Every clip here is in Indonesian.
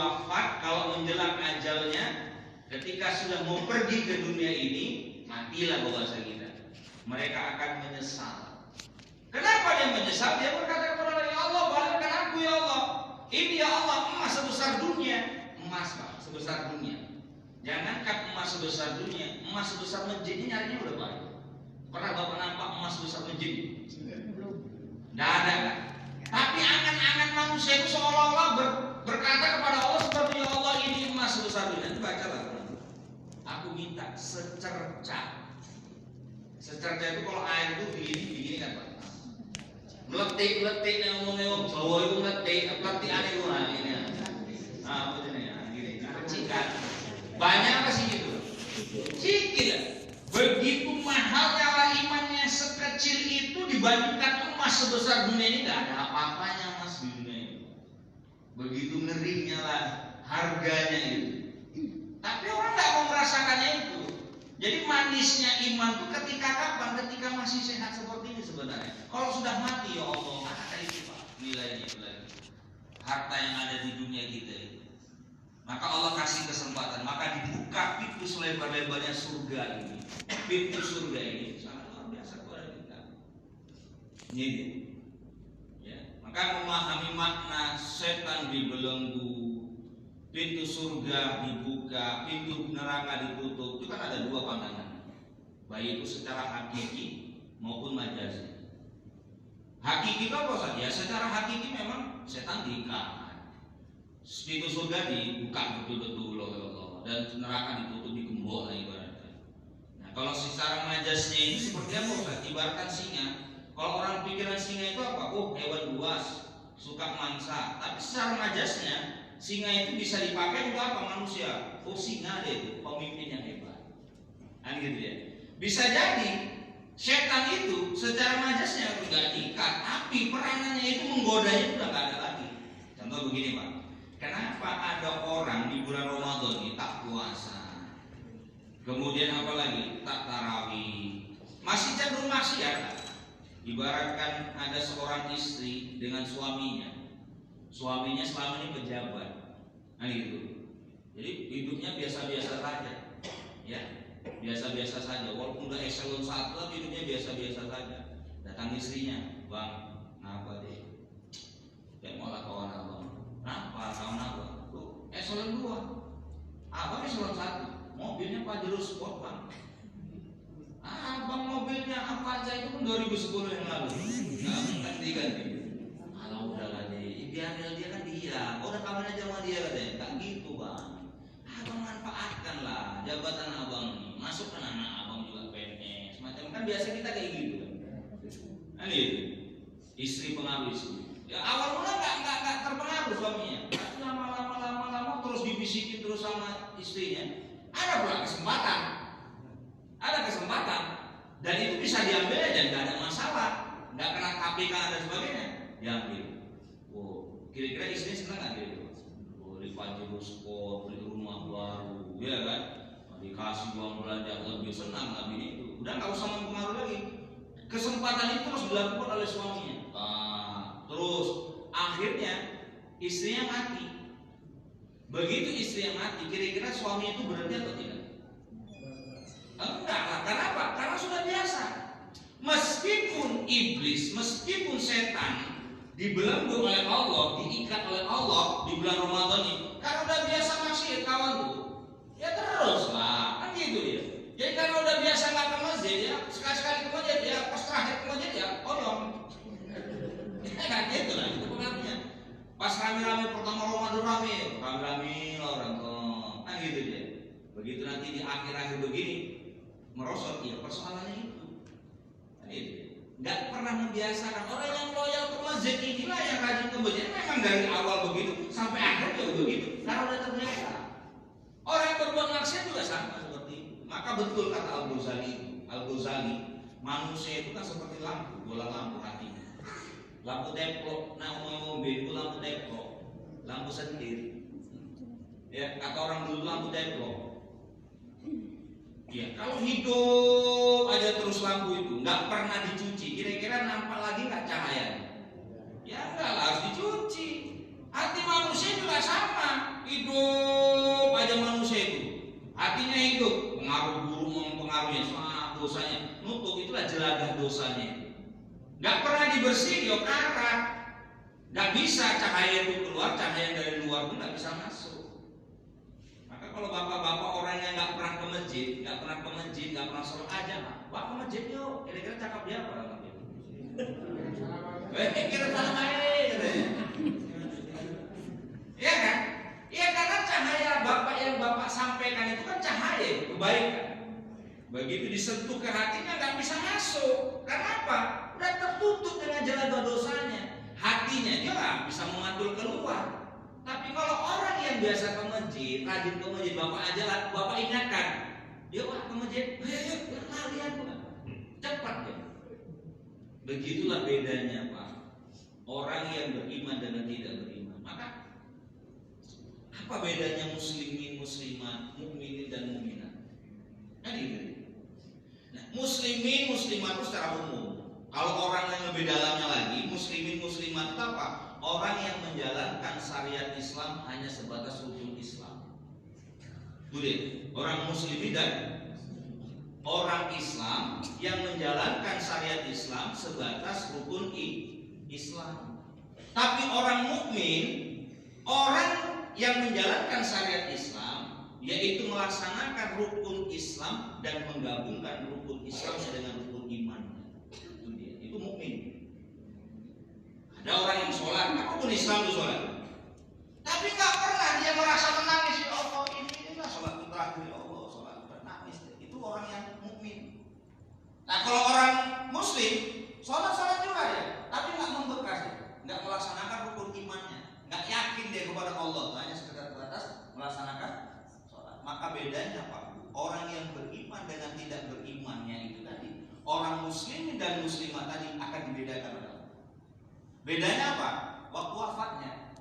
wafat, kalau menjelang ajalnya, ketika sudah mau pergi ke dunia ini, matilah bahasa kita. Mereka akan menyesal. Kenapa dia menyesal? Dia berkata kepada Allah, ya Allah, balikkan aku ya Allah. Ini ya Allah, emas sebesar dunia. Emas Pak, sebesar dunia. Jangankan emas sebesar dunia, emas sebesar masjid ini nyarinya udah banyak. Pernah Bapak nampak emas sebesar masjid? Tidak ada kan? Tapi angan-angan manusia itu seolah-olah berkata kepada Allah seperti ya Allah ini emas sebesar dunia. Itu bacalah. Aku minta secercah. Secercah itu kalau air itu begini kan Pak. Meletik ngomong Jawa itu meletik aneh ini. Nah, apa ini? Gini, percikan. Banyak apa sih itu? Sikit. Begitu mahalnya imannya sekecil itu dibandingkan emas sebesar dunia ini, nggak ada apa-apanya emas di dunia ini. Begitu ngerinya lah harganya itu. Tapi orang nggak mau merasakannya itu. Jadi manisnya iman itu ketika kapan? Ketika masih sehat seperti ini sebenarnya. Kalau sudah mati ya Allah, mana itu Pak nilainya itu lagi. Harta yang ada di dunia kita itu. Maka Allah kasih kesempatan, maka dibuka pintu selebar-lebarnya surga ini. Pintu surga ini sangat luar biasa kepada kita. Ini dia. Ya. Maka memahami makna setan dibelenggu, pintu surga dibuka, pintu neraka ditutup, itu kan ada dua pandangan. Baik itu secara hakiki maupun majazi. Hakiki itu apa saja? Secara hakiki memang setan diikat. Pintu surga dibuka betul-betul oleh Allah dan neraka ditutup digembok lah ibaratnya. Nah kalau secara majasnya ini seperti apa Ustaz? Ibaratkan singa. Kalau orang pikiran singa itu apa? Oh hewan buas, suka mangsa. Tapi secara majasnya singa itu bisa dipakai untuk apa? Manusia. Oh singa deh itu pemimpin yang hebat. Kan gitu ya. Bisa jadi setan itu secara majasnya tidak diikat, tapi peranannya itu menggodanya itu udah nggak ada lagi. Contoh begini Pak. Kenapa ada orang di bulan Ramadan ini tak puasa, kemudian apa lagi tak tarawih, masih cenderung maksiat? Ibaratkan ada seorang istri dengan suaminya selama ini pejabat, nah gitu. Jadi hidupnya biasa-biasa saja, ya biasa-biasa saja, walaupun udah eselon 1 tapi hidupnya biasa-biasa saja. Datang istrinya, bang, apa deh? Kayak malah kawan abang. Kenapa? Tahun apa? Tuh, eselon 2. Abang eselon 1. Mobilnya Pajero Sport, Bang. Abang mobilnya Avanza itu pun 2010 yang lalu. Enggak mungkin diganti. Kalau udahlah deh, biar dia kan dia. Udah kawan aja sama dia katanya. Enggak gitu, Bang. Abang manfaatkanlah jabatan abang ini. Masukkan anak abang juga PNS. Macam kan biasa kita kayak gitu kan. Kan itu. Istri pengaruh istri. Ya awal mula nggak terpengaruh suaminya. Lama terus dibisikin terus sama istrinya. Ada pula kesempatan. Ada kesempatan. Dan itu bisa diambil aja, nggak ada masalah. Nggak kena KPK dan sebagainya. Diambil. Oh, kira-kira istri senang nggak gitu? Oh, di Pajero Sport, beli rumah baru, ya kan? Dikasih uang belanja lebih senang nggak ini itu. Udah nggak usah mempengaruhi lagi. Kesempatan itu terus dilakukan oleh suaminya. Terus akhirnya istrinya mati. Begitu istri yang mati, kira-kira suami itu berhenti atau tidak? Enggak lah. Kenapa? Karena sudah biasa. Meskipun iblis, meskipun setan dibelenggu oleh Allah, diikat oleh Allah di bulan Ramadan ini, karena udah biasa maksiat kawan tuh, ya terus lah, kan gitu ya. Jadi kalau udah biasa nggak ke masjid ya, sekali-sekali ke masjid ya, pas terakhir ke masjid ya, oyong. Kan gitu lah, itu pengaruhnya. Pas rame-rame pertama Ramadan rame orang tuh, kan gitu dia. Begitu nanti di akhir-akhir begini merosot, ya persoalannya itu. Kan itu. Nggak pernah membiasakan orang yang loyal ke masjid inilah yang rajin ke masjid. Memang dari awal begitu sampai akhir juga begitu. Karena udah terbiasa. Orang yang berbuat maksiat juga sama seperti itu. Maka betul kata Al-Ghazali, manusia itu kan seperti lampu, bola lampu hatinya. Lampu teplok, nah mobil itu lampu teplok, lampu sendiri. Ya, kata orang dulu lampu teplok. Ya, kalau hidup aja terus lampu itu, nggak pernah dicuci, kira-kira nampak lagi nggak cahayanya? Ya enggak lah, harus dicuci. Hati manusia juga sama, hidup pengaruhnya, dosanya nutup, itulah jelagah dosanya. Nggak pernah dibersihin, yo karat. Nggak bisa cahaya itu keluar, cahaya dari luar pun nggak bisa masuk. Maka kalau bapak-bapak orang yang nggak pernah ke masjid, nggak pernah sholat aja, Pak ke masjid yuk. Kira-kira cakap dia apa? Kira salah katanya. Iya kan? Iya, karena cahaya Bapak yang Bapak sampaikan itu kan cahaya kebaikan. Begitu disentuh ke hatinya nggak bisa masuk. Karena apa? Udah tertutup dengan jelagah dosanya. Hatinya dia nggak bisa mengatur keluar. Tapi kalau orang yang biasa ke masjid, rajin ke masjid, Bapak aja lah, Bapak ingatkan. Dia ke masjid, ayo lihat cepat ya. Begitulah bedanya Pak. Orang yang beriman dan tidak beriman. Maka apa bedanya muslimin, muslimat, mukminin dan mukminat? Nah, muslimin, muslimat itu secara umum. Kalau orang yang lebih dalamnya lagi, muslimin, muslimat itu apa? Orang yang menjalankan syariat Islam hanya sebatas rukun Islam. Itu dia. Orang muslimin dan orang Islam yang menjalankan syariat Islam sebatas rukun Islam. Tapi orang mukmin, orang yang menjalankan syariat Islam, yaitu melaksanakan rukun Islam dan menggabungkan rukun Islamnya dengan rukun imannya. Itu dia, itu mukmin. Ada orang yang sholat, rukun Islam itu sholat, tapi nggak pernah dia merasa menangis, ya Allah ini sholat terakhir, ya Allah sholat nangis. Itu orang yang mukmin. Nah kalau orang Muslim sholat juga ya, tapi nggak membekas, nggak melaksanakan rukun imannya, nggak yakin dia kepada Allah, hanya sekedar batas melaksanakan sholat. Maka bedanya Pak, orang yang beriman dengan tidak berimannya itu tadi, orang Muslim dan Muslimah tadi akan dibedakan. Bedanya apa? Waktu wafatnya.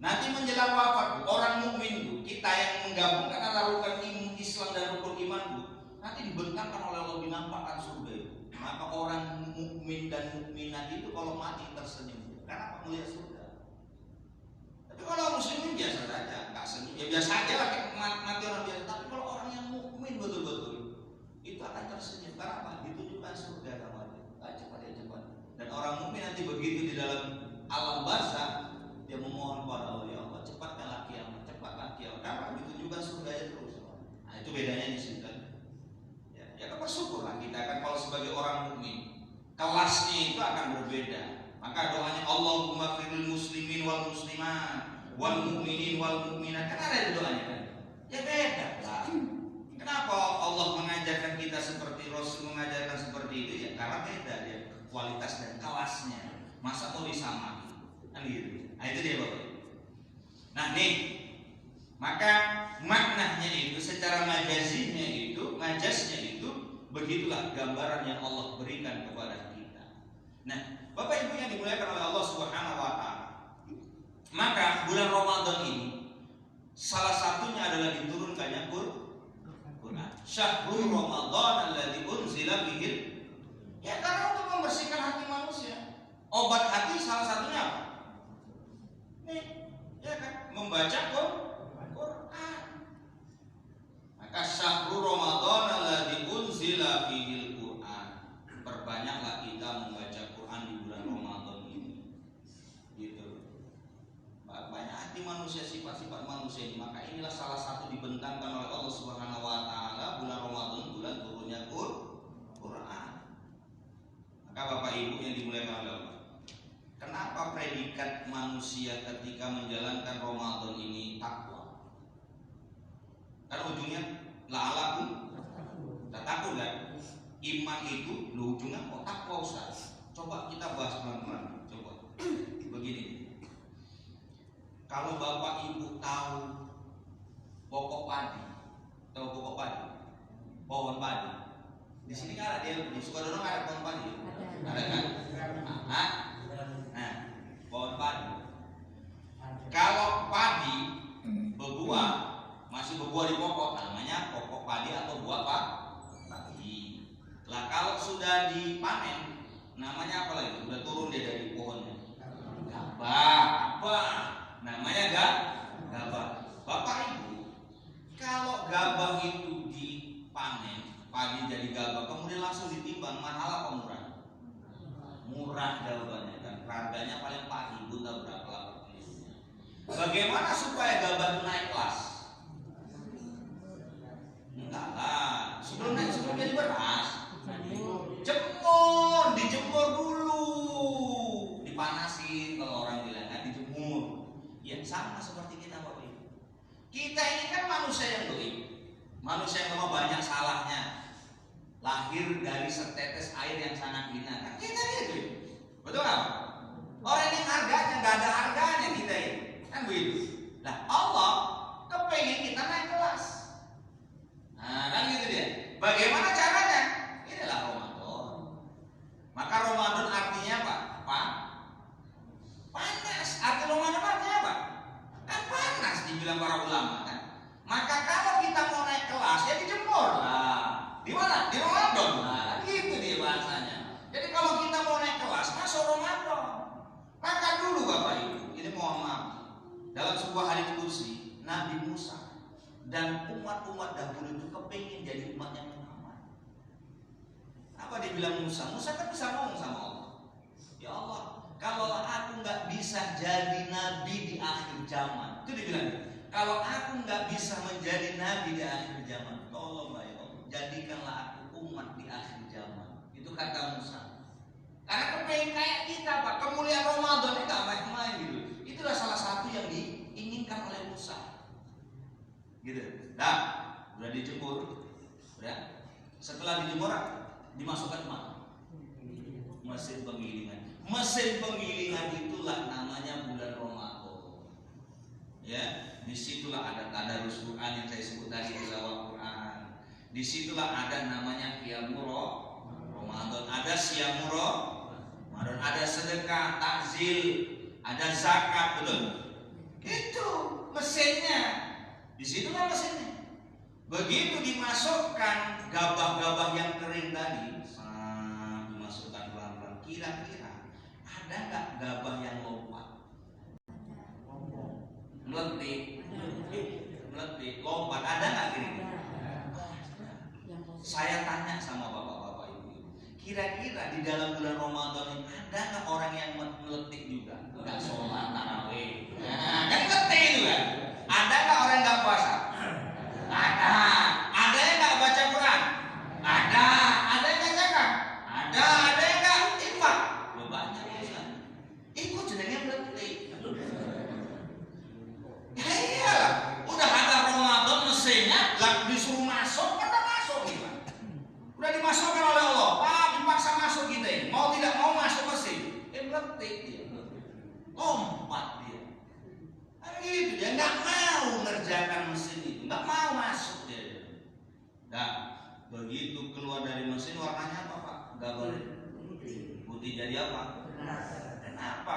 Nanti menjelang wafat, orang mukmin itu, kita yang menggabungkan antara rukun Islam dan rukun iman itu, nanti dibentangkan oleh Allah, dinampakkan surga itu. Maka orang mukmin dan mukminat itu kalau mati tersenyum, karena apa? Melihat surga. Tapi kalau muslimin biasa saja, nggak senyum, ya biasa aja lah, mati orang biasa. Tapi kalau orang yang mukmin betul-betul, itu akan tersenyum. Karena apa? Ditunjukkan surga namanya. Cepat ya cepat. Dan orang mukmin nanti begitu di dalam alam barzakh, dia memohon kepada Allah, ya Allah cepatkanlah kiamat, cepatlah kiamat. Karena ditunjukkan surganya terus. Nah itu bedanya di situ. Ya kan bersyukurlah kita kan kalau sebagai orang mukmin, kelasnya itu akan berbeda. Maka doanya Allahumma firil muslimin wal muslimat wal mu'minin wal mu'minat, kan ada doanya kan? Ya beda lah. Kenapa Allah mengajarkan kita seperti Rasul mengajarkan seperti itu? Ya karena beda dia kualitas dan kelasnya. Masa mau disamakan? Kan gitu. Nah itu dia Bapak. Nah nih, maka maknanya itu secara majaznya itu, begitulah gambaran yang Allah berikan kepada kita. Nah, Bapak Ibu yang dimuliakan oleh Allah Subhanahu wa taala. Maka bulan Ramadan ini salah satunya adalah diturunkannya Quran. Syahrul Ramadan alladzi unzila fihi. Ya karena untuk membersihkan hati manusia. Obat hati salah satunya apa? Nih, ya kan? Membaca Quran. Maka syahrul Ramadan alladzi unzila fihi Quran. Perbanyaklah kita membaca Quran di bulan Ramadan ini. Gitu. Banyak hati manusia, sifat-sifat manusia ini. Maka inilah salah satu dibentangkan oleh Allah Subhanahu wa taala, bulan Ramadan, bulan turunnya Quran. Maka Bapak Ibu yang dimuliakan oleh Allah, kenapa predikat manusia ketika menjalankan Ramadan ini takwa? Karena ujungnya la'alakum takut kan? Iman itu ujungnya kok takwa Ustaz. Coba kita bahas pelan-pelan. Coba begini. Kalau Bapak Ibu tahu pokok padi, pohon padi. Di sini kan ada, di Sukodono ada pohon padi. Ada kan? Nah, pohon padi. Kalau padi berbuah, masih berbuah di pokok, namanya pokok padi atau buah padi. Lah kalau sudah dipanen, namanya apa lagi? Sudah turun dia dari pohonnya. Gabah. Namanya gabah. Bapak Ibu, kalau gabah itu dipanen, jadi gabah, kemudian langsung ditimbang, mahal apa murah? Murah jawabannya, kan harganya paling 4.000, tahu berapa lah. Bagaimana supaya gabah itu naik kelas? Enggak lah, sebelum jadi beras, dijemur dulu, dipanasin, kalau orang bilang kan dijemur. Ya sama seperti kita Bapak Ibu. Kita ini kan manusia yang doib, manusia yang memang banyak salahnya, lahir dari setetes air yang sangat hina. Kan kita itu, betul nggak? Orang yang harganya nggak ada harganya kita ini, kan begitu. Nah Allah kepengen kita naik kelas. Nah kan gitu dia. Bagaimana caranya? Inilah Ramadan. Maka Ramadan artinya apa? Panas. Arti Ramadan artinya apa? Kan panas dibilang para ulama kan. Maka kalau kita mau naik kelas ya dijemur lah. Di mana? Di Ramadan. Nah, gitu dia bahasanya. Jadi kalau kita mau naik kelas masuk Ramadan. Maka dulu Bapak Ibu, ini mohon maaf. Dalam sebuah hadits qudsi, Nabi Musa dan umat-umat dahulu itu kepingin jadi umat yang pertama. Apa dibilang Musa? Musa kan bisa ngomong sama Allah. Ya Allah, kalau aku nggak bisa jadi nabi di akhir zaman, itu dibilang. Kalau aku nggak bisa menjadi nabi di akhir zaman, tolong ya Allah, jadikanlah aku umat di akhir zaman. Itu kata Musa. Karena kepengen kayak kita Pak, kemuliaan Ramadan ini nggak main-main gitu. Itulah salah satu yang diinginkan oleh Musa. Gitu. Nah, udah dijemur, udah. Setelah dijemur, dimasukkan mana? Mesin penggilingan. Mesin penggilingan itulah namanya bulan Ramadan. Ya, disitulah ada tadarus Quran yang saya sebut tadi, tilawah Quran. Disitulah ada namanya qiyamul Ramadan, ada siyamul Ramadan, ada sedekah, takzil, ada zakat, betul? Itu mesinnya. Disitulah mesinnya. Begitu dimasukkan gabah-gabah yang kering tadi, dimasukkan pelan-pelan. Kira-kira ada nggak gabah yang lompat? Meletik, lompat, ada nggak kira-kira? Saya tanya sama bapak-bapak ibu, kira-kira di dalam bulan Ramadan ini ada nggak orang yang meletik juga? Nggak sholat tarawih, kan meletik juga. Ada nggak orang nggak puasa? Ada. Ada yang nggak baca Quran? Ada. Ada yang nggak zakat? Ada. Ada yang nggak infak? Banyak Ustaz. Ikut jenengnya meletik. Ya iyalah, udah ada Ramadan mesinnya, disuruh masuk, kan masuk gitu. Udah dimasukkan oleh Allah, dipaksa masuk kita ini. Mau tidak mau masuk mesin, meletik dia, lompat dia. Kan gitu dia, nggak mau ngerjakan mesin itu, nggak mau masuk dia. Nah, begitu keluar dari mesin warnanya apa Pak? Nggak boleh putih, jadi apa? Kenapa?